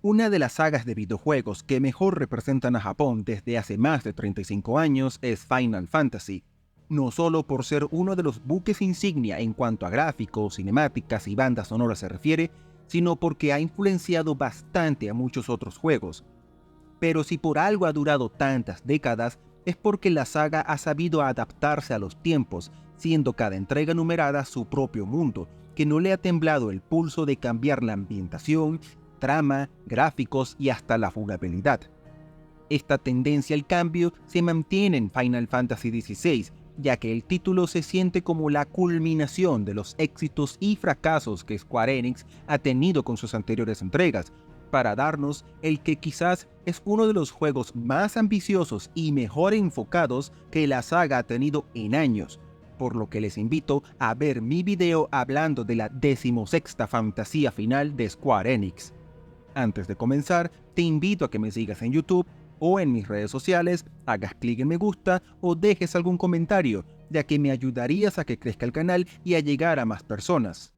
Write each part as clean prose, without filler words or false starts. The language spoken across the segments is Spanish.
Una de las sagas de videojuegos que mejor representan a Japón desde hace más de 35 años es Final Fantasy, no solo por ser uno de los buques insignia en cuanto a gráficos, cinemáticas y bandas sonoras se refiere, sino porque ha influenciado bastante a muchos otros juegos. Pero si por algo ha durado tantas décadas, es porque la saga ha sabido adaptarse a los tiempos, siendo cada entrega numerada su propio mundo, que no le ha temblado el pulso de cambiar la ambientación, trama, gráficos y hasta la jugabilidad. Esta tendencia al cambio se mantiene en Final Fantasy XVI, ya que el título se siente como la culminación de los éxitos y fracasos que Square Enix ha tenido con sus anteriores entregas, para darnos el que quizás es uno de los juegos más ambiciosos y mejor enfocados que la saga ha tenido en años, por lo que les invito a ver mi video hablando de la 16ª fantasía final de Square Enix. Antes de comenzar, te invito a que me sigas en YouTube o en mis redes sociales, hagas clic en me gusta o dejes algún comentario, ya que me ayudarías a que crezca el canal y a llegar a más personas.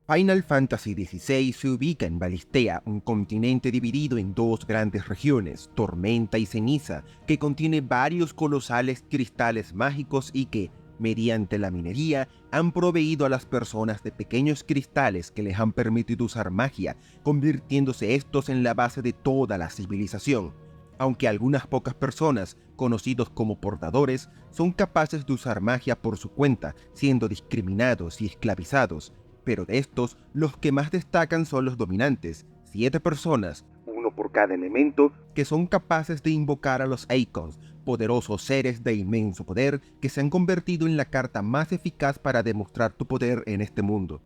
Final Fantasy XVI se ubica en Valistea, un continente dividido en dos grandes regiones, Tormenta y Ceniza, que contiene varios colosales cristales mágicos y que, mediante la minería, han proveído a las personas de pequeños cristales que les han permitido usar magia, convirtiéndose estos en la base de toda la civilización. Aunque algunas pocas personas, conocidos como portadores, son capaces de usar magia por su cuenta, siendo discriminados y esclavizados, pero de estos, los que más destacan son los dominantes, 7 personas, uno por cada elemento, que son capaces de invocar a los Eikons, poderosos seres de inmenso poder que se han convertido en la carta más eficaz para demostrar tu poder en este mundo.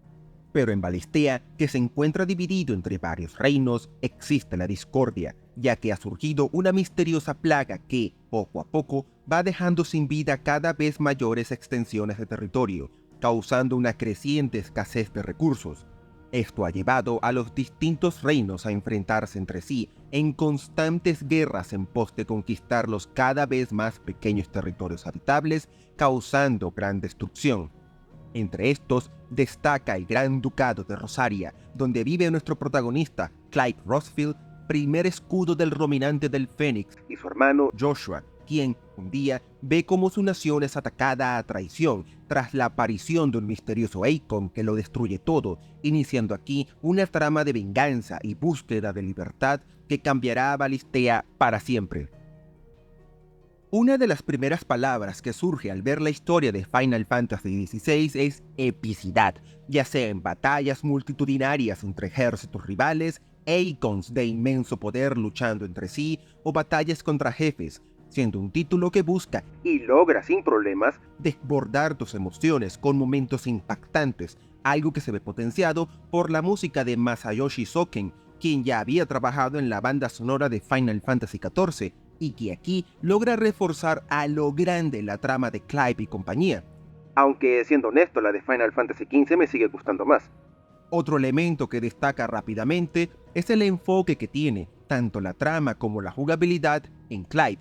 Pero en Valistea, que se encuentra dividido entre varios reinos, existe la discordia, ya que ha surgido una misteriosa plaga que, poco a poco, va dejando sin vida cada vez mayores extensiones de territorio, causando una creciente escasez de recursos. Esto ha llevado a los distintos reinos a enfrentarse entre sí en constantes guerras en pos de conquistar los cada vez más pequeños territorios habitables, causando gran destrucción. Entre estos destaca el Gran Ducado de Rosaria, donde vive nuestro protagonista, Clyde Rosfield, primer escudo del Rominante del Fénix, y su hermano Joshua, quien un día ve cómo su nación es atacada a traición tras la aparición de un misterioso Eikon que lo destruye todo, iniciando aquí una trama de venganza y búsqueda de libertad que cambiará a Valistea para siempre. Una de las primeras palabras que surge al ver la historia de Final Fantasy XVI es epicidad, ya sea en batallas multitudinarias entre ejércitos rivales, Eikons de inmenso poder luchando entre sí o batallas contra jefes, siendo un título que busca y logra sin problemas desbordar tus emociones con momentos impactantes, algo que se ve potenciado por la música de Masayoshi Soken, quien ya había trabajado en la banda sonora de Final Fantasy XIV, y que aquí logra reforzar a lo grande la trama de Clive y compañía. Aunque siendo honesto, la de Final Fantasy XV me sigue gustando más. Otro elemento que destaca rápidamente es el enfoque que tiene, tanto la trama como la jugabilidad, en Clive.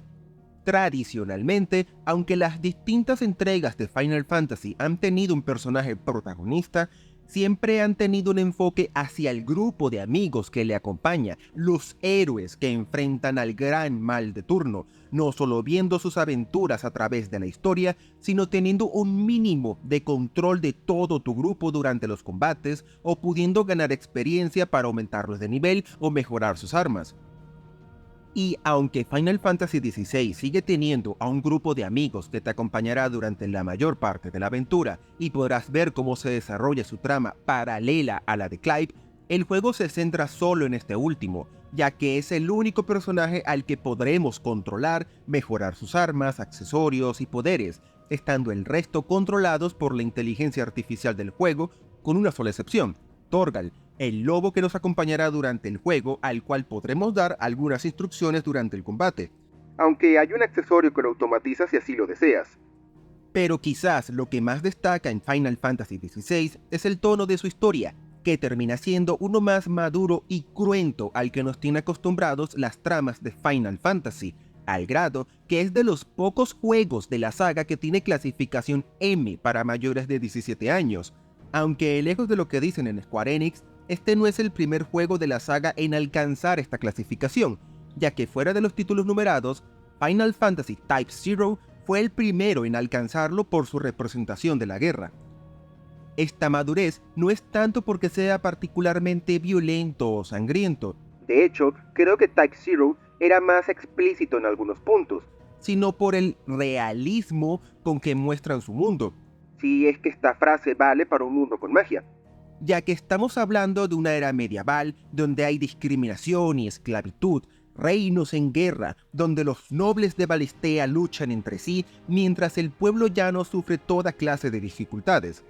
Tradicionalmente, aunque las distintas entregas de Final Fantasy han tenido un personaje protagonista, siempre han tenido un enfoque hacia el grupo de amigos que le acompaña, los héroes que enfrentan al gran mal de turno, no solo viendo sus aventuras a través de la historia, sino teniendo un mínimo de control de todo tu grupo durante los combates o pudiendo ganar experiencia para aumentarlos de nivel o mejorar sus armas. Y aunque Final Fantasy XVI sigue teniendo a un grupo de amigos que te acompañará durante la mayor parte de la aventura y podrás ver cómo se desarrolla su trama paralela a la de Clive, el juego se centra solo en este último, ya que es el único personaje al que podremos controlar, mejorar sus armas, accesorios y poderes, estando el resto controlados por la inteligencia artificial del juego, con una sola excepción, Torgal, el lobo que nos acompañará durante el juego, al cual podremos dar algunas instrucciones durante el combate. Aunque hay un accesorio que lo automatiza si así lo deseas. Pero quizás lo que más destaca en Final Fantasy XVI es el tono de su historia, que termina siendo uno más maduro y cruento al que nos tiene acostumbrados las tramas de Final Fantasy, al grado que es de los pocos juegos de la saga que tiene clasificación M para mayores de 17 años, aunque lejos de lo que dicen en Square Enix, este no es el primer juego de la saga en alcanzar esta clasificación, ya que fuera de los títulos numerados, Final Fantasy Type 0 fue el primero en alcanzarlo por su representación de la guerra. Esta madurez no es tanto porque sea particularmente violento o sangriento. De hecho, creo que Type 0 era más explícito en algunos puntos, sino por el realismo con que muestran su mundo, si es que esta frase vale para un mundo con magia, ya que estamos hablando de una era medieval donde hay discriminación y esclavitud, reinos en guerra, donde los nobles de Valistea luchan entre sí mientras el pueblo llano sufre toda clase de dificultades.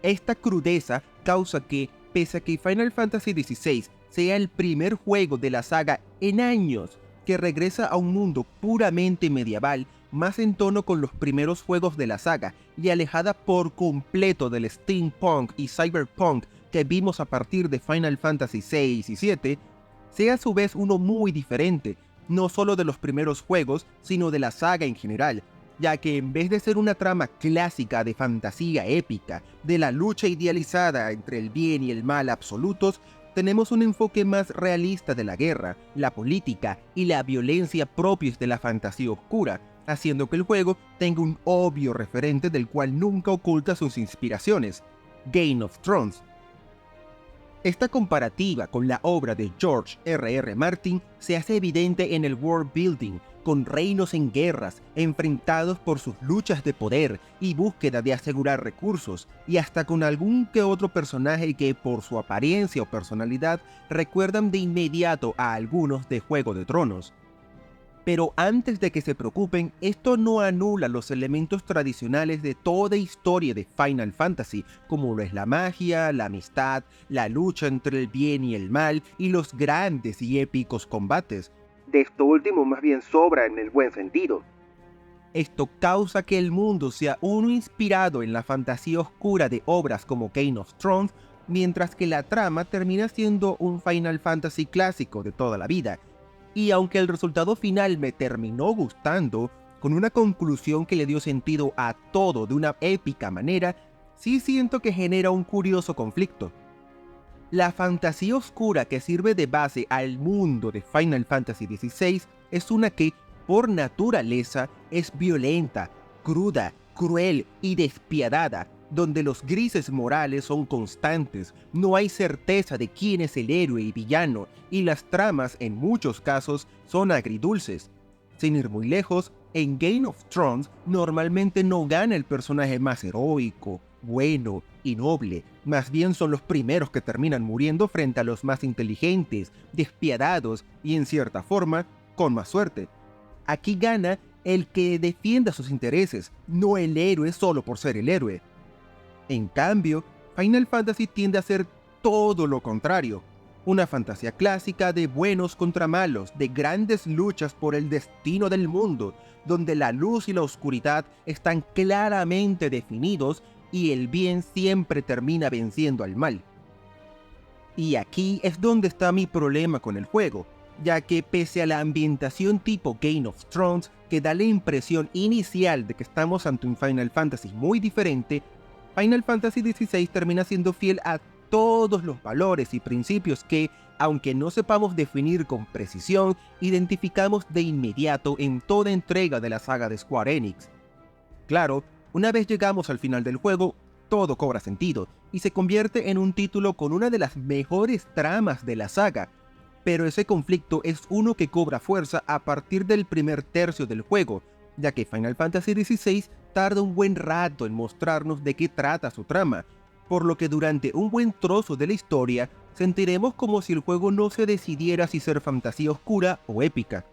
Esta crudeza causa que, pese a que Final Fantasy XVI sea el primer juego de la saga en años que regresa a un mundo puramente medieval, más en tono con los primeros juegos de la saga y alejada por completo del steampunk y cyberpunk que vimos a partir de Final Fantasy VI y VII, sea a su vez uno muy diferente, no solo de los primeros juegos, sino de la saga en general, ya que en vez de ser una trama clásica de fantasía épica, de la lucha idealizada entre el bien y el mal absolutos, tenemos un enfoque más realista de la guerra, la política y la violencia propios de la fantasía oscura, haciendo que el juego tenga un obvio referente del cual nunca oculta sus inspiraciones, Game of Thrones. Esta comparativa con la obra de George R.R. Martin se hace evidente en el world building, con reinos en guerras, enfrentados por sus luchas de poder y búsqueda de asegurar recursos, y hasta con algún que otro personaje que por su apariencia o personalidad recuerdan de inmediato a algunos de Juego de Tronos. Pero antes de que se preocupen, esto no anula los elementos tradicionales de toda historia de Final Fantasy, como lo es la magia, la amistad, la lucha entre el bien y el mal y los grandes y épicos combates. De esto último más bien sobra en el buen sentido. Esto causa que el mundo sea uno inspirado en la fantasía oscura de obras como Game of Thrones, mientras que la trama termina siendo un Final Fantasy clásico de toda la vida. Y aunque el resultado final me terminó gustando, con una conclusión que le dio sentido a todo de una épica manera, sí siento que genera un curioso conflicto. La fantasía oscura que sirve de base al mundo de Final Fantasy XVI es una que, por naturaleza, es violenta, cruda, cruel y despiadada, donde los grises morales son constantes, no hay certeza de quién es el héroe y villano, y las tramas en muchos casos son agridulces. Sin ir muy lejos, en Game of Thrones normalmente no gana el personaje más heroico, bueno y noble, más bien son los primeros que terminan muriendo frente a los más inteligentes, despiadados y en cierta forma, con más suerte. Aquí gana el que defienda sus intereses, no el héroe solo por ser el héroe. En cambio, Final Fantasy tiende a ser todo lo contrario, una fantasía clásica de buenos contra malos, de grandes luchas por el destino del mundo, donde la luz y la oscuridad están claramente definidos y el bien siempre termina venciendo al mal. Y aquí es donde está mi problema con el juego, ya que pese a la ambientación tipo Game of Thrones, que da la impresión inicial de que estamos ante un Final Fantasy muy diferente, Final Fantasy XVI termina siendo fiel a todos los valores y principios que, aunque no sepamos definir con precisión, identificamos de inmediato en toda entrega de la saga de Square Enix. Claro, una vez llegamos al final del juego, todo cobra sentido, y se convierte en un título con una de las mejores tramas de la saga, pero ese conflicto es uno que cobra fuerza a partir del primer tercio del juego, ya que Final Fantasy XVI tarda un buen rato en mostrarnos de qué trata su trama, por lo que durante un buen trozo de la historia sentiremos como si el juego no se decidiera si ser fantasía oscura o épica.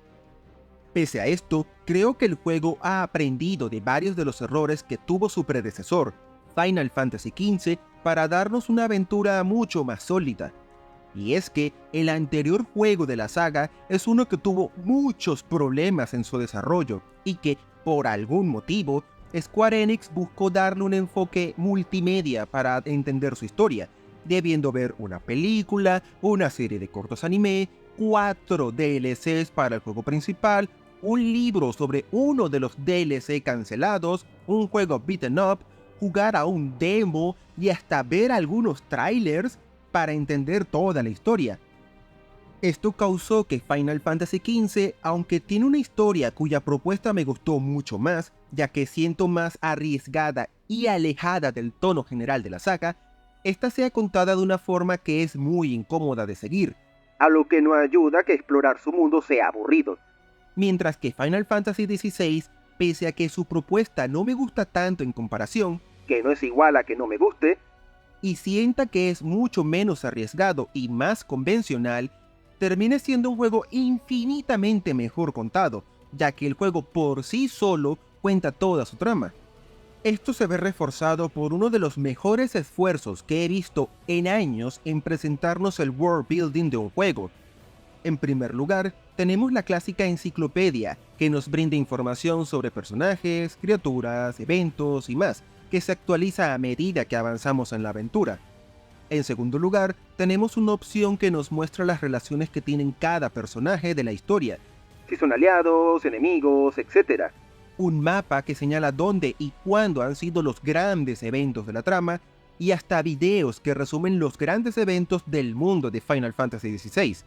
Pese a esto, creo que el juego ha aprendido de varios de los errores que tuvo su predecesor, Final Fantasy XV, para darnos una aventura mucho más sólida. Y es que el anterior juego de la saga es uno que tuvo muchos problemas en su desarrollo y que, por algún motivo, Square Enix buscó darle un enfoque multimedia para entender su historia, debiendo ver una película, una serie de cortos anime, 4 DLCs para el juego principal, un libro sobre uno de los DLC cancelados, un juego beaten up, jugar a un demo y hasta ver algunos trailers para entender toda la historia. Esto causó que Final Fantasy XV, aunque tiene una historia cuya propuesta me gustó mucho más, ya que siento más arriesgada y alejada del tono general de la saga, esta sea contada de una forma que es muy incómoda de seguir, a lo que no ayuda a que explorar su mundo sea aburrido. Mientras que Final Fantasy XVI, pese a que su propuesta no me gusta tanto en comparación, que no es igual a que no me guste, y sienta que es mucho menos arriesgado y más convencional, termina siendo un juego infinitamente mejor contado, ya que el juego por sí solo cuenta toda su trama. Esto se ve reforzado por uno de los mejores esfuerzos que he visto en años en presentarnos el world building de un juego. En primer lugar, tenemos la clásica enciclopedia, que nos brinda información sobre personajes, criaturas, eventos y más, que se actualiza a medida que avanzamos en la aventura. En segundo lugar, tenemos una opción que nos muestra las relaciones que tienen cada personaje de la historia, si son aliados, enemigos, etc. Un mapa que señala dónde y cuándo han sido los grandes eventos de la trama, y hasta videos que resumen los grandes eventos del mundo de Final Fantasy XVI.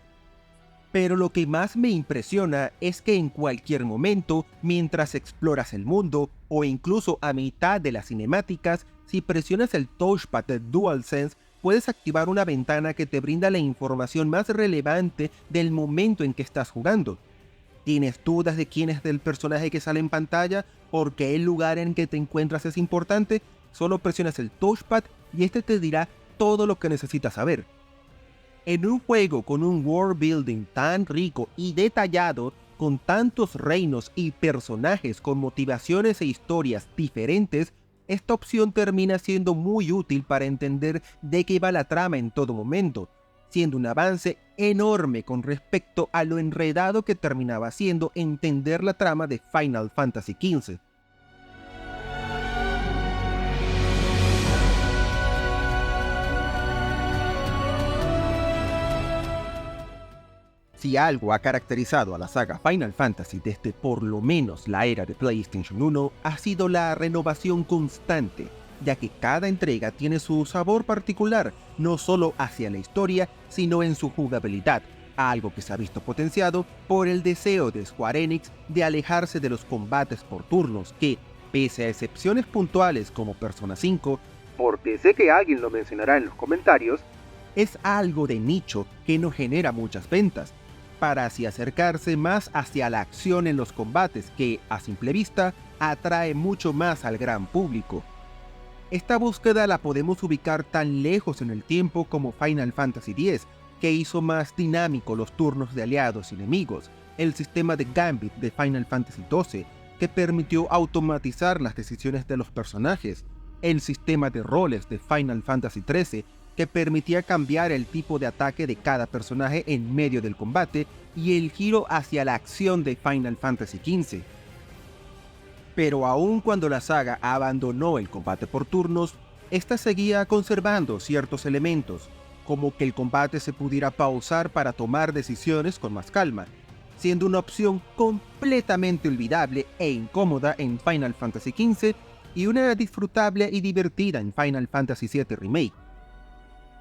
Pero lo que más me impresiona es que en cualquier momento, mientras exploras el mundo, o incluso a mitad de las cinemáticas, si presionas el touchpad de DualSense, puedes activar una ventana que te brinda la información más relevante del momento en que estás jugando. ¿Tienes dudas de quién es el personaje que sale en pantalla? ¿Por qué el lugar en que te encuentras es importante? Solo presionas el touchpad y este te dirá todo lo que necesitas saber. En un juego con un world building tan rico y detallado, con tantos reinos y personajes con motivaciones e historias diferentes, esta opción termina siendo muy útil para entender de qué va la trama en todo momento, siendo un avance enorme con respecto a lo enredado que terminaba siendo entender la trama de Final Fantasy XV. Si algo ha caracterizado a la saga Final Fantasy desde por lo menos la era de PlayStation 1, ha sido la renovación constante, ya que cada entrega tiene su sabor particular, no solo hacia la historia, sino en su jugabilidad, algo que se ha visto potenciado por el deseo de Square Enix de alejarse de los combates por turnos que, pese a excepciones puntuales como Persona 5, porque sé que alguien lo mencionará en los comentarios, es algo de nicho que no genera muchas ventas, para así acercarse más hacia la acción en los combates que, a simple vista, atrae mucho más al gran público. Esta búsqueda la podemos ubicar tan lejos en el tiempo como Final Fantasy X, que hizo más dinámico los turnos de aliados y enemigos, el sistema de Gambit de Final Fantasy XII, que permitió automatizar las decisiones de los personajes, el sistema de roles de Final Fantasy XIII, que permitía cambiar el tipo de ataque de cada personaje en medio del combate, y el giro hacia la acción de Final Fantasy XV. Pero aun cuando la saga abandonó el combate por turnos, esta seguía conservando ciertos elementos, como que el combate se pudiera pausar para tomar decisiones con más calma, siendo una opción completamente olvidable e incómoda en Final Fantasy XV y una disfrutable y divertida en Final Fantasy VII Remake.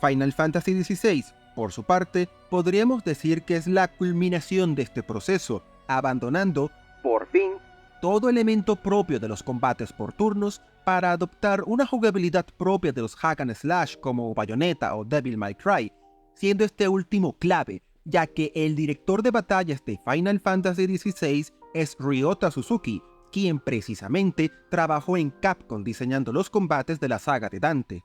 Final Fantasy XVI, por su parte, podríamos decir que es la culminación de este proceso, abandonando, por fin, todo elemento propio de los combates por turnos para adoptar una jugabilidad propia de los hack and slash como Bayonetta o Devil May Cry, siendo este último clave, ya que el director de batallas de Final Fantasy XVI es Ryota Suzuki, quien precisamente trabajó en Capcom diseñando los combates de la saga de Dante.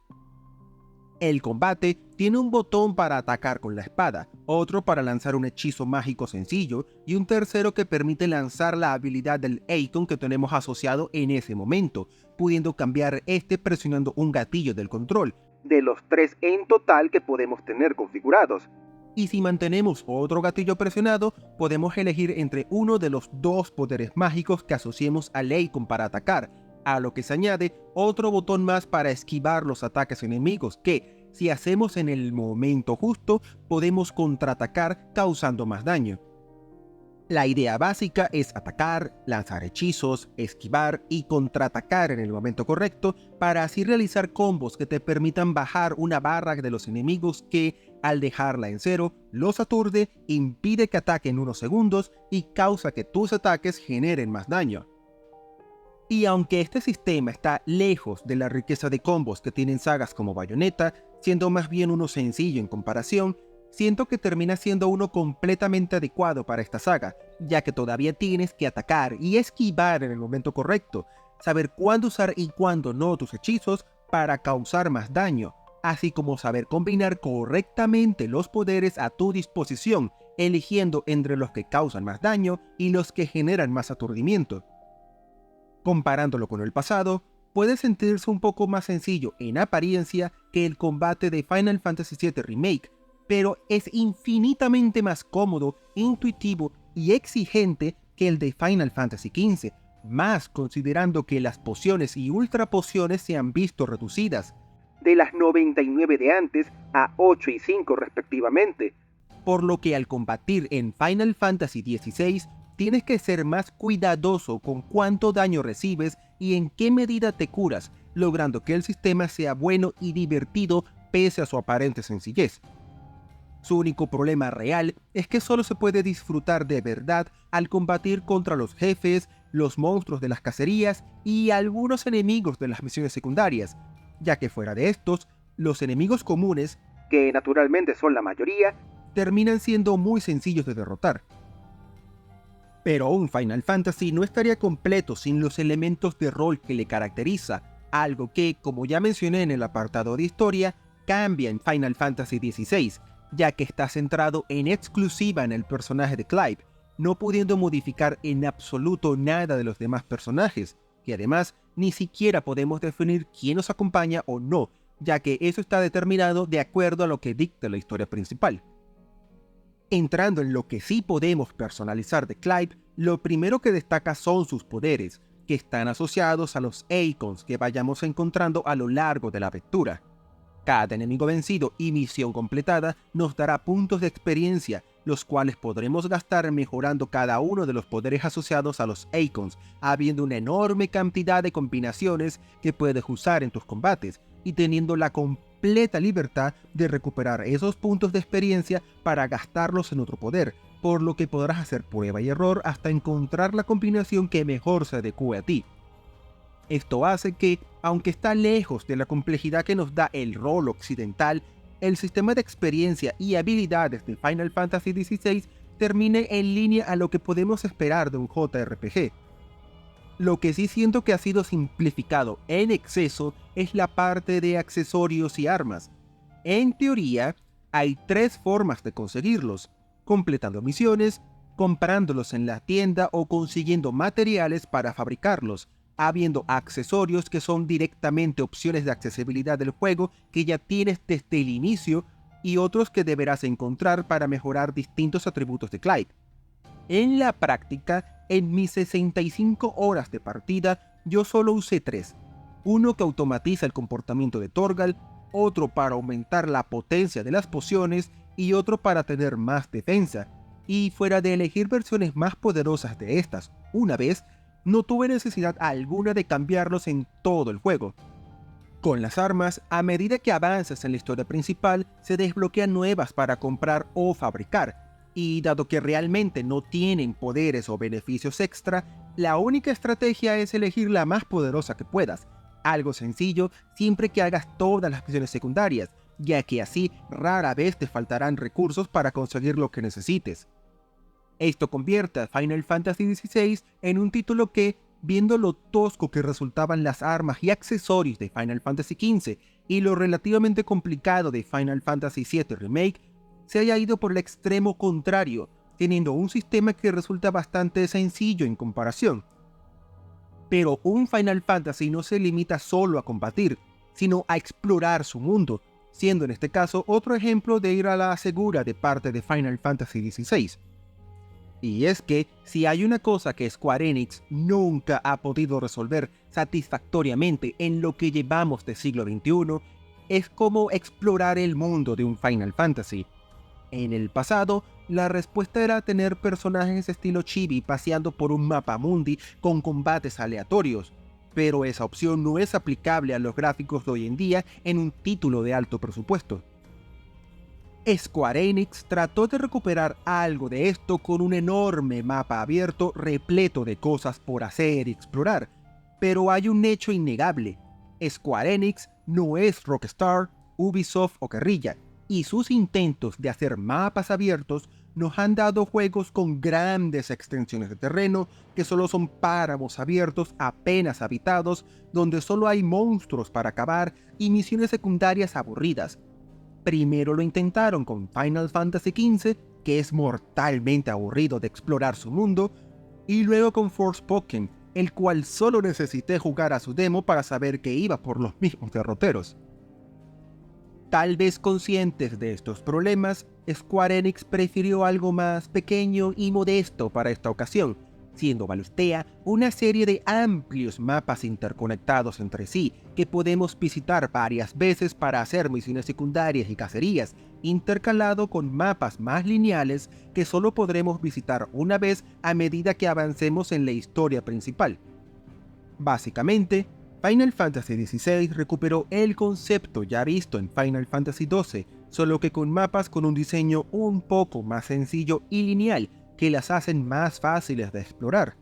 El combate tiene un botón para atacar con la espada, otro para lanzar un hechizo mágico sencillo y un tercero que permite lanzar la habilidad del icon que tenemos asociado en ese momento, pudiendo cambiar este presionando un gatillo del control, de los 3 en total que podemos tener configurados. Y si mantenemos otro gatillo presionado, podemos elegir entre uno de los 2 poderes mágicos que asociemos al icon para atacar, a lo que se añade otro botón más para esquivar los ataques enemigos que, si hacemos en el momento justo, podemos contraatacar causando más daño. La idea básica es atacar, lanzar hechizos, esquivar y contraatacar en el momento correcto para así realizar combos que te permitan bajar una barra de los enemigos que, al dejarla en cero, los aturde, impide que ataquen unos segundos y causa que tus ataques generen más daño. Y aunque este sistema está lejos de la riqueza de combos que tienen sagas como Bayonetta, siendo más bien uno sencillo en comparación, siento que termina siendo uno completamente adecuado para esta saga, ya que todavía tienes que atacar y esquivar en el momento correcto, saber cuándo usar y cuándo no tus hechizos para causar más daño, así como saber combinar correctamente los poderes a tu disposición, eligiendo entre los que causan más daño y los que generan más aturdimiento. Comparándolo con el pasado, puede sentirse un poco más sencillo en apariencia que el combate de Final Fantasy VII Remake, pero es infinitamente más cómodo, intuitivo y exigente que el de Final Fantasy XV, más considerando que las pociones y ultra pociones se han visto reducidas, de las 99 de antes a 8 y 5 respectivamente, por lo que al combatir en Final Fantasy XVI tienes que ser más cuidadoso con cuánto daño recibes y en qué medida te curas, logrando que el sistema sea bueno y divertido pese a su aparente sencillez. Su único problema real es que solo se puede disfrutar de verdad al combatir contra los jefes, los monstruos de las cacerías y algunos enemigos de las misiones secundarias, ya que fuera de estos, los enemigos comunes, que naturalmente son la mayoría, terminan siendo muy sencillos de derrotar. Pero un Final Fantasy no estaría completo sin los elementos de rol que le caracteriza, algo que, como ya mencioné en el apartado de historia, cambia en Final Fantasy XVI, ya que está centrado en exclusiva en el personaje de Clive, no pudiendo modificar en absoluto nada de los demás personajes, que además ni siquiera podemos definir quién nos acompaña o no, ya que eso está determinado de acuerdo a lo que dicta la historia principal. Entrando en lo que sí podemos personalizar de Clive, lo primero que destaca son sus poderes, que están asociados a los icons que vayamos encontrando a lo largo de la aventura. Cada enemigo vencido y misión completada nos dará puntos de experiencia, los cuales podremos gastar mejorando cada uno de los poderes asociados a los icons, habiendo una enorme cantidad de combinaciones que puedes usar en tus combates, y teniendo la completa libertad de recuperar esos puntos de experiencia para gastarlos en otro poder, por lo que podrás hacer prueba y error hasta encontrar la combinación que mejor se adecue a ti. Esto hace que, aunque está lejos de la complejidad que nos da el rol occidental, el sistema de experiencia y habilidades de Final Fantasy XVI termine en línea a lo que podemos esperar de un JRPG. Lo que sí siento que ha sido simplificado en exceso es la parte de accesorios y armas. En teoría, hay 3 formas de conseguirlos: completando misiones, comprándolos en la tienda o consiguiendo materiales para fabricarlos, habiendo accesorios que son directamente opciones de accesibilidad del juego que ya tienes desde el inicio y otros que deberás encontrar para mejorar distintos atributos de Clive. En la práctica, en mis 65 horas de partida, yo solo usé 3. Uno que automatiza el comportamiento de Torgal, otro para aumentar la potencia de las pociones y otro para tener más defensa. Y fuera de elegir versiones más poderosas de estas una vez, no tuve necesidad alguna de cambiarlos en todo el juego. Con las armas, a medida que avanzas en la historia principal, se desbloquean nuevas para comprar o fabricar, y dado que realmente no tienen poderes o beneficios extra, la única estrategia es elegir la más poderosa que puedas, algo sencillo siempre que hagas todas las misiones secundarias, ya que así rara vez te faltarán recursos para conseguir lo que necesites. Esto convierte a Final Fantasy XVI en un título que, viendo lo tosco que resultaban las armas y accesorios de Final Fantasy XV y lo relativamente complicado de Final Fantasy VII Remake, se haya ido por el extremo contrario, teniendo un sistema que resulta bastante sencillo en comparación. Pero un Final Fantasy no se limita solo a combatir, sino a explorar su mundo, siendo en este caso otro ejemplo de ir a la segura de parte de Final Fantasy XVI. Y es que, si hay una cosa que Square Enix nunca ha podido resolver satisfactoriamente en lo que llevamos de siglo XXI, es como explorar el mundo de un Final Fantasy. En el pasado, la respuesta era tener personajes estilo chibi paseando por un mapa mundi con combates aleatorios, pero esa opción no es aplicable a los gráficos de hoy en día en un título de alto presupuesto. Square Enix trató de recuperar algo de esto con un enorme mapa abierto repleto de cosas por hacer y explorar, pero hay un hecho innegable: Square Enix no es Rockstar, Ubisoft o Guerrilla, y sus intentos de hacer mapas abiertos nos han dado juegos con grandes extensiones de terreno que solo son páramos abiertos apenas habitados, donde solo hay monstruos para acabar y misiones secundarias aburridas. Primero lo intentaron con Final Fantasy XV, que es mortalmente aburrido de explorar su mundo, y luego con Forspoken, el cual solo necesité jugar a su demo para saber que iba por los mismos derroteros. Tal vez conscientes de estos problemas, Square Enix prefirió algo más pequeño y modesto para esta ocasión, siendo Balustea una serie de amplios mapas interconectados entre sí que podemos visitar varias veces para hacer misiones secundarias y cacerías, intercalado con mapas más lineales que solo podremos visitar una vez a medida que avancemos en la historia principal. Básicamente, Final Fantasy XVI recuperó el concepto ya visto en Final Fantasy XII, solo que con mapas con un diseño un poco más sencillo y lineal, que las hacen más fáciles de explorar.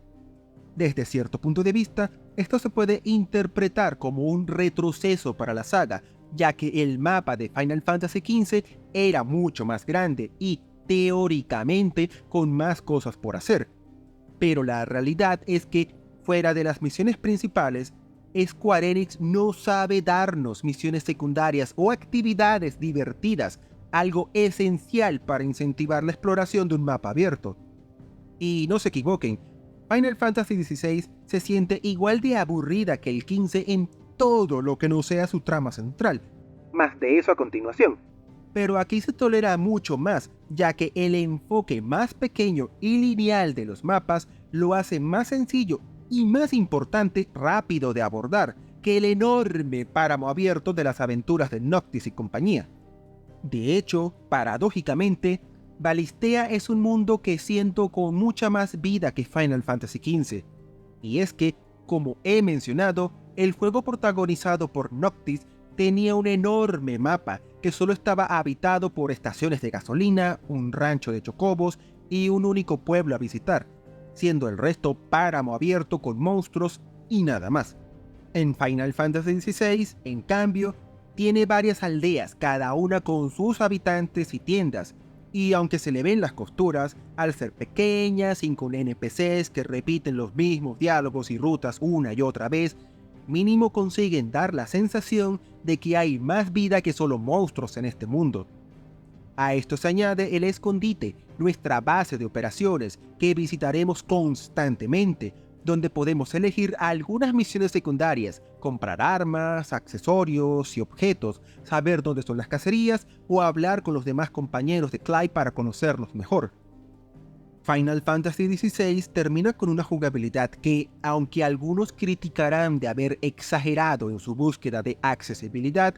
Desde cierto punto de vista, esto se puede interpretar como un retroceso para la saga, ya que el mapa de Final Fantasy XV era mucho más grande y, teóricamente, con más cosas por hacer. Pero la realidad es que, fuera de las misiones principales, Square Enix no sabe darnos misiones secundarias o actividades divertidas, algo esencial para incentivar la exploración de un mapa abierto. Y no se equivoquen, Final Fantasy XVI se siente igual de aburrida que el XV en todo lo que no sea su trama central. Más de eso a continuación. Pero aquí se tolera mucho más, ya que el enfoque más pequeño y lineal de los mapas lo hace más sencillo y, más importante, rápido de abordar que el enorme páramo abierto de las aventuras de Noctis y compañía. De hecho, paradójicamente, Balistea es un mundo que siento con mucha más vida que Final Fantasy XV. Y es que, como he mencionado, el juego protagonizado por Noctis tenía un enorme mapa que solo estaba habitado por estaciones de gasolina, un rancho de chocobos y un único pueblo a visitar, siendo el resto páramo abierto con monstruos y nada más. En Final Fantasy XVI, en cambio, tiene varias aldeas, cada una con sus habitantes y tiendas, y aunque se le ven las costuras, al ser pequeñas y con NPCs que repiten los mismos diálogos y rutas una y otra vez, mínimo consiguen dar la sensación de que hay más vida que solo monstruos en este mundo. A esto se añade el escondite, nuestra base de operaciones que visitaremos constantemente, donde podemos elegir algunas misiones secundarias, comprar armas, accesorios y objetos, saber dónde son las cacerías o hablar con los demás compañeros de Clyde para conocerlos mejor. Final Fantasy XVI termina con una jugabilidad que, aunque algunos criticarán de haber exagerado en su búsqueda de accesibilidad,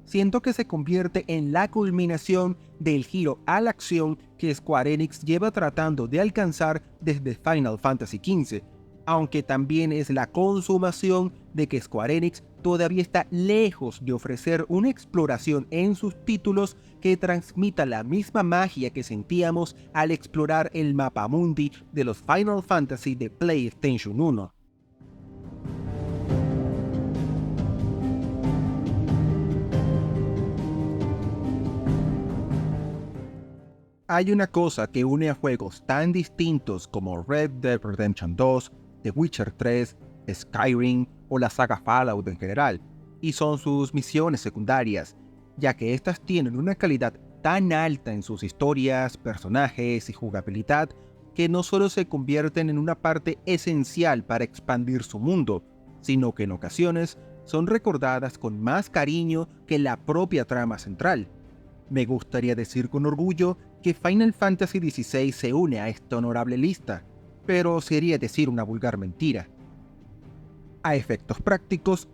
siento que se convierte en la culminación del giro a la acción que Square Enix lleva tratando de alcanzar desde Final Fantasy XV, aunque también es la consumación de que Square Enix todavía está lejos de ofrecer una exploración en sus títulos que transmita la misma magia que sentíamos al explorar el mapa mundi de los Final Fantasy de PlayStation 1. Hay una cosa que une a juegos tan distintos como Red Dead Redemption 2, The Witcher 3, Skyrim o la saga Fallout en general, y son sus misiones secundarias, ya que estas tienen una calidad tan alta en sus historias, personajes y jugabilidad que no solo se convierten en una parte esencial para expandir su mundo, sino que en ocasiones son recordadas con más cariño que la propia trama central. Me gustaría decir con orgullo que Final Fantasy XVI se une a esta honorable lista, pero sería decir una vulgar mentira. A efectos prácticos,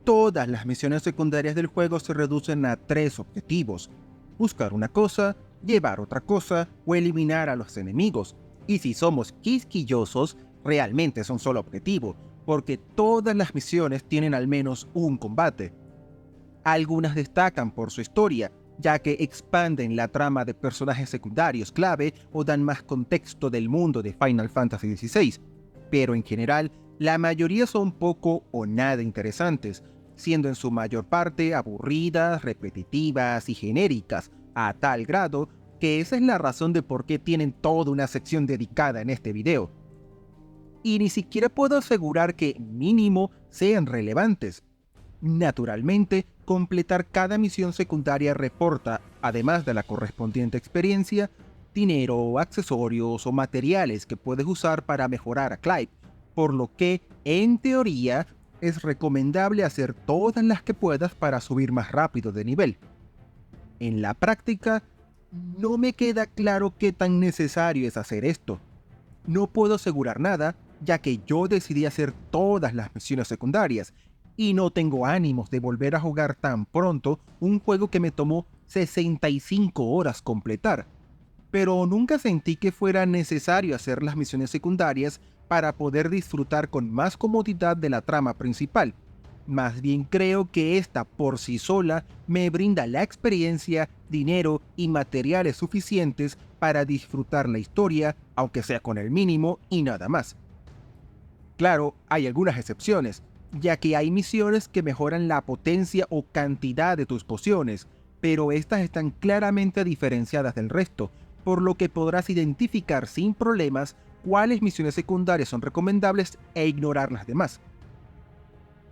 Todas las misiones secundarias del juego se reducen a 3 objetivos: buscar una cosa, llevar otra cosa o eliminar a los enemigos. Y si somos quisquillosos, realmente es un solo objetivo, porque todas las misiones tienen al menos un combate. Algunas destacan por su historia, ya que expanden la trama de personajes secundarios clave o dan más contexto del mundo de Final Fantasy XVI, pero en general, la mayoría son poco o nada interesantes, siendo en su mayor parte aburridas, repetitivas y genéricas, a tal grado que esa es la razón de por qué tienen toda una sección dedicada en este video. Y ni siquiera puedo asegurar que mínimo sean relevantes. Naturalmente, completar cada misión secundaria reporta, además de la correspondiente experiencia, dinero, accesorios o materiales que puedes usar para mejorar a Clive, por lo que, en teoría, es recomendable hacer todas las que puedas para subir más rápido de nivel. En la práctica, no me queda claro qué tan necesario es hacer esto. No puedo asegurar nada, ya que yo decidí hacer todas las misiones secundarias, y no tengo ánimos de volver a jugar tan pronto un juego que me tomó 65 horas completar. Pero nunca sentí que fuera necesario hacer las misiones secundarias para poder disfrutar con más comodidad de la trama principal. Más bien creo que esta por sí sola me brinda la experiencia, dinero y materiales suficientes para disfrutar la historia, aunque sea con el mínimo y nada más. Claro, hay algunas excepciones, ya que hay misiones que mejoran la potencia o cantidad de tus pociones, pero estas están claramente diferenciadas del resto, por lo que podrás identificar sin problemas cuáles misiones secundarias son recomendables e ignorar las demás.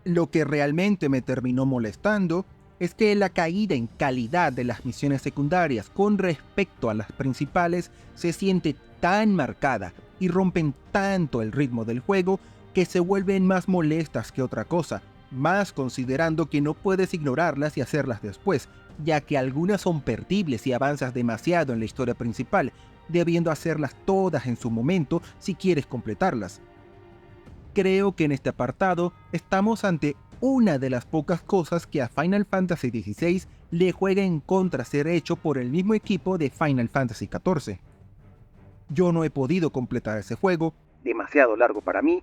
Lo que realmente me terminó molestando es que la caída en calidad de las misiones secundarias con respecto a las principales se siente tan marcada y rompen tanto el ritmo del juego que se vuelven más molestas que otra cosa, más considerando que no puedes ignorarlas y hacerlas después, ya que algunas son perdibles y avanzas demasiado en la historia principal, debiendo hacerlas todas en su momento si quieres completarlas. Creo que en este apartado estamos ante una de las pocas cosas que a Final Fantasy XVI le juega en contra ser hecho por el mismo equipo de Final Fantasy XIV. Yo no he podido completar ese juego, demasiado largo para mí,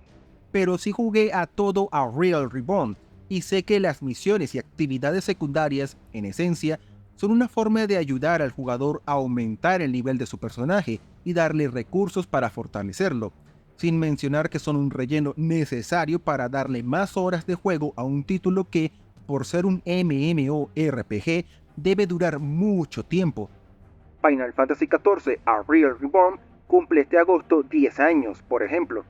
pero sí jugué a todo a Real Reborn, y sé que las misiones y actividades secundarias, en esencia, son una forma de ayudar al jugador a aumentar el nivel de su personaje y darle recursos para fortalecerlo, sin mencionar que son un relleno necesario para darle más horas de juego a un título que, por ser un MMORPG, debe durar mucho tiempo. Final Fantasy XIV A Real Reborn cumple este agosto 10 años, por ejemplo.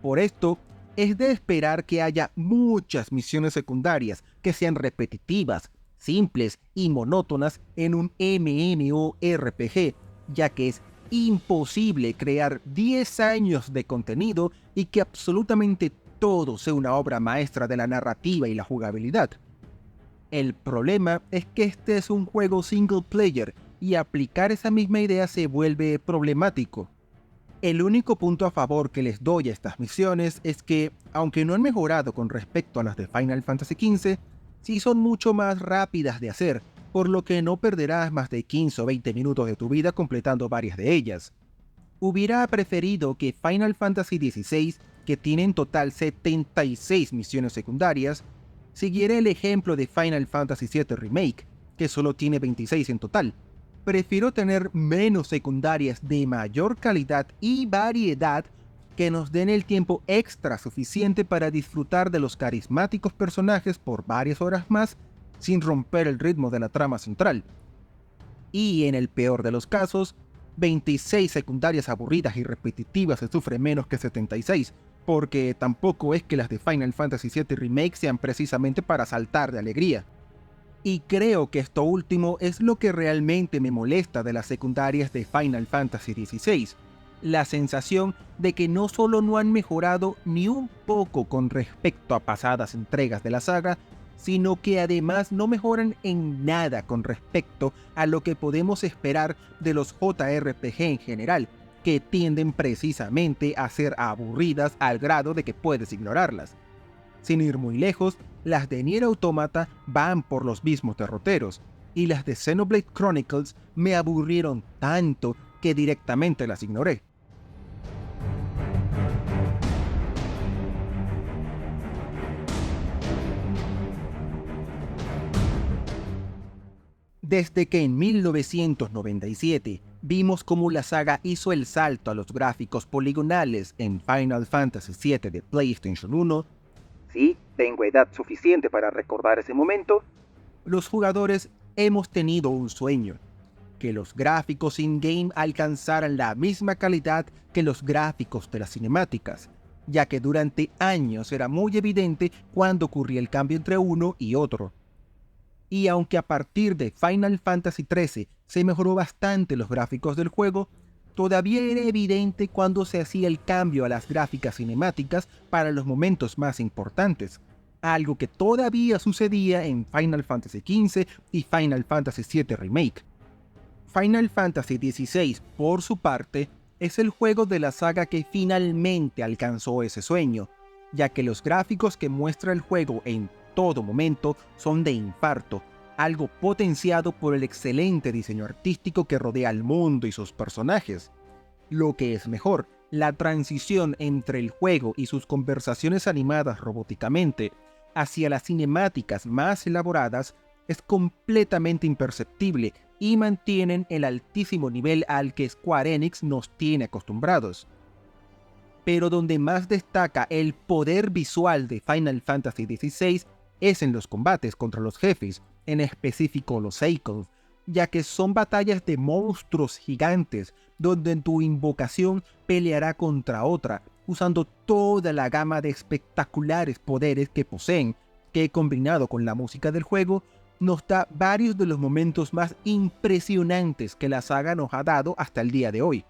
Por esto, es de esperar que haya muchas misiones secundarias que sean repetitivas, simples y monótonas en un MMORPG, ya que es imposible crear 10 años de contenido y que absolutamente todo sea una obra maestra de la narrativa y la jugabilidad. El problema es que este es un juego single player y aplicar esa misma idea se vuelve problemático. El único punto a favor que les doy a estas misiones es que, aunque no han mejorado con respecto a las de Final Fantasy XV, sí son mucho más rápidas de hacer, por lo que no perderás más de 15 o 20 minutos de tu vida completando varias de ellas. Hubiera preferido que Final Fantasy XVI, que tiene en total 76 misiones secundarias, siguiera el ejemplo de Final Fantasy VII Remake, que solo tiene 26 en total. Prefiero tener menos secundarias de mayor calidad y variedad que nos den el tiempo extra suficiente para disfrutar de los carismáticos personajes por varias horas más sin romper el ritmo de la trama central. Y en el peor de los casos, 26 secundarias aburridas y repetitivas se sufre menos que 76, porque tampoco es que las de Final Fantasy VII Remake sean precisamente para saltar de alegría. Y creo que esto último es lo que realmente me molesta de las secundarias de Final Fantasy XVI. La sensación de que no solo no han mejorado ni un poco con respecto a pasadas entregas de la saga, sino que además no mejoran en nada con respecto a lo que podemos esperar de los JRPG en general, que tienden precisamente a ser aburridas al grado de que puedes ignorarlas. Sin ir muy lejos, las de Nier Automata van por los mismos derroteros, y las de Xenoblade Chronicles me aburrieron tanto que directamente las ignoré. Desde que en 1997 vimos cómo la saga hizo el salto a los gráficos poligonales en Final Fantasy VII de PlayStation 1, sí, tengo edad suficiente para recordar ese momento, los jugadores hemos tenido un sueño: que los gráficos in-game alcanzaran la misma calidad que los gráficos de las cinemáticas, ya que durante años era muy evidente cuando ocurría el cambio entre uno y otro. Y aunque a partir de Final Fantasy XIII se mejoró bastante los gráficos del juego, todavía era evidente cuando se hacía el cambio a las gráficas cinemáticas para los momentos más importantes, algo que todavía sucedía en Final Fantasy XV y Final Fantasy VII Remake. Final Fantasy XVI, por su parte, es el juego de la saga que finalmente alcanzó ese sueño, ya que los gráficos que muestra el juego en todo momento son de infarto, algo potenciado por el excelente diseño artístico que rodea al mundo y sus personajes. Lo que es mejor, la transición entre el juego y sus conversaciones animadas robóticamente hacia las cinemáticas más elaboradas es completamente imperceptible y mantienen el altísimo nivel al que Square Enix nos tiene acostumbrados. Pero donde más destaca el poder visual de Final Fantasy XVI es en los combates contra los jefes, en específico los Eikons, ya que son batallas de monstruos gigantes, donde tu invocación peleará contra otra, usando toda la gama de espectaculares poderes que poseen, que combinado con la música del juego, nos da varios de los momentos más impresionantes que la saga nos ha dado hasta el día de hoy.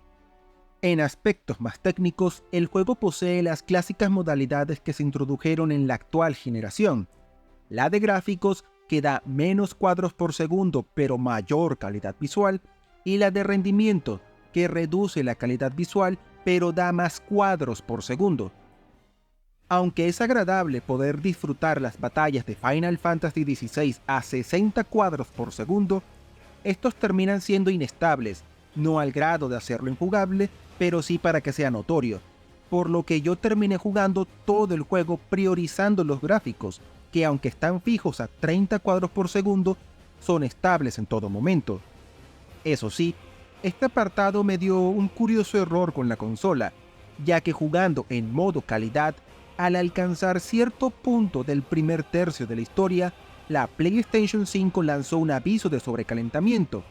En aspectos más técnicos, el juego posee las clásicas modalidades que se introdujeron en la actual generación. La de gráficos, que da menos cuadros por segundo pero mayor calidad visual, y la de rendimiento, que reduce la calidad visual pero da más cuadros por segundo. Aunque es agradable poder disfrutar las batallas de Final Fantasy XVI a 60 cuadros por segundo, estos terminan siendo inestables, no al grado de hacerlo injugable, pero sí para que sea notorio, por lo que yo terminé jugando todo el juego priorizando los gráficos, que aunque están fijos a 30 cuadros por segundo, son estables en todo momento. Eso sí, este apartado me dio un curioso error con la consola, ya que jugando en modo calidad, al alcanzar cierto punto del primer tercio de la historia, la PlayStation 5 lanzó un aviso de sobrecalentamiento,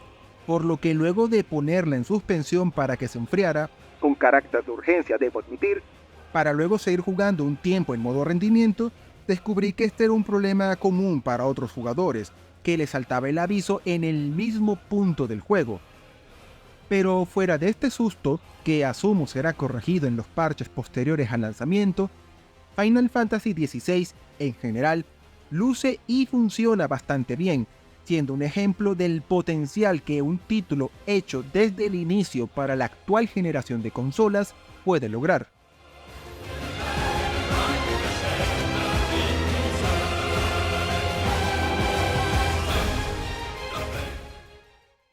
por lo que luego de ponerla en suspensión para que se enfriara, con carácter de urgencia debo admitir, para luego seguir jugando un tiempo en modo rendimiento, descubrí que este era un problema común para otros jugadores, que les saltaba el aviso en el mismo punto del juego. Pero fuera de este susto, que asumo será corregido en los parches posteriores al lanzamiento, Final Fantasy XVI, en general, luce y funciona bastante bien, siendo un ejemplo del potencial que un título hecho desde el inicio para la actual generación de consolas puede lograr.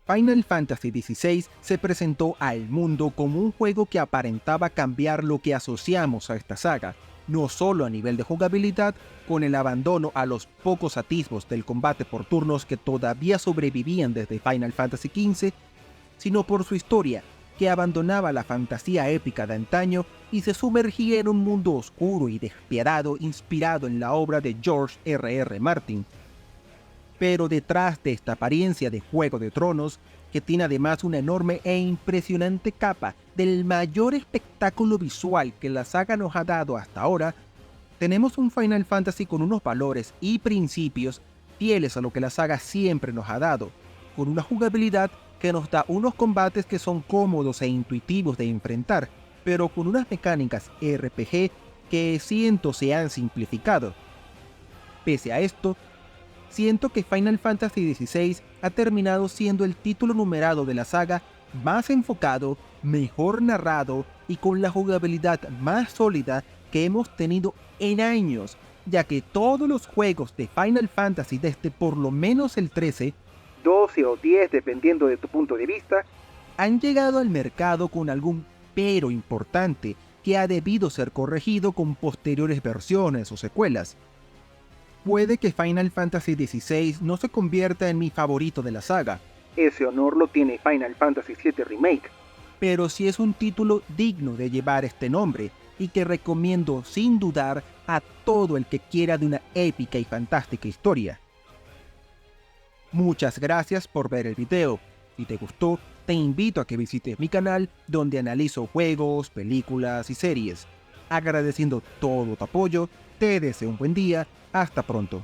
Final Fantasy XVI se presentó al mundo como un juego que aparentaba cambiar lo que asociamos a esta saga, no solo a nivel de jugabilidad, con el abandono a los pocos atisbos del combate por turnos que todavía sobrevivían desde Final Fantasy XV, sino por su historia, que abandonaba la fantasía épica de antaño y se sumergía en un mundo oscuro y despiadado inspirado en la obra de George R.R. Martin. Pero detrás de esta apariencia de Juego de Tronos, que tiene además una enorme e impresionante capa del mayor espectáculo visual que la saga nos ha dado hasta ahora, tenemos un Final Fantasy con unos valores y principios fieles a lo que la saga siempre nos ha dado, con una jugabilidad que nos da unos combates que son cómodos e intuitivos de enfrentar, pero con unas mecánicas RPG que siento se han simplificado. Pese a esto, siento que Final Fantasy XVI ha terminado siendo el título numerado de la saga más enfocado, mejor narrado y con la jugabilidad más sólida que hemos tenido en años, ya que todos los juegos de Final Fantasy desde por lo menos el 13, 12 o 10 dependiendo de tu punto de vista, han llegado al mercado con algún pero importante que ha debido ser corregido con posteriores versiones o secuelas. Puede que Final Fantasy XVI no se convierta en mi favorito de la saga. Ese honor lo tiene Final Fantasy VII Remake. Pero sí es un título digno de llevar este nombre y que recomiendo sin dudar a todo el que quiera de una épica y fantástica historia. Muchas gracias por ver el video. Si te gustó, te invito a que visites mi canal donde analizo juegos, películas y series. Agradeciendo todo tu apoyo, te deseo un buen día. Hasta pronto.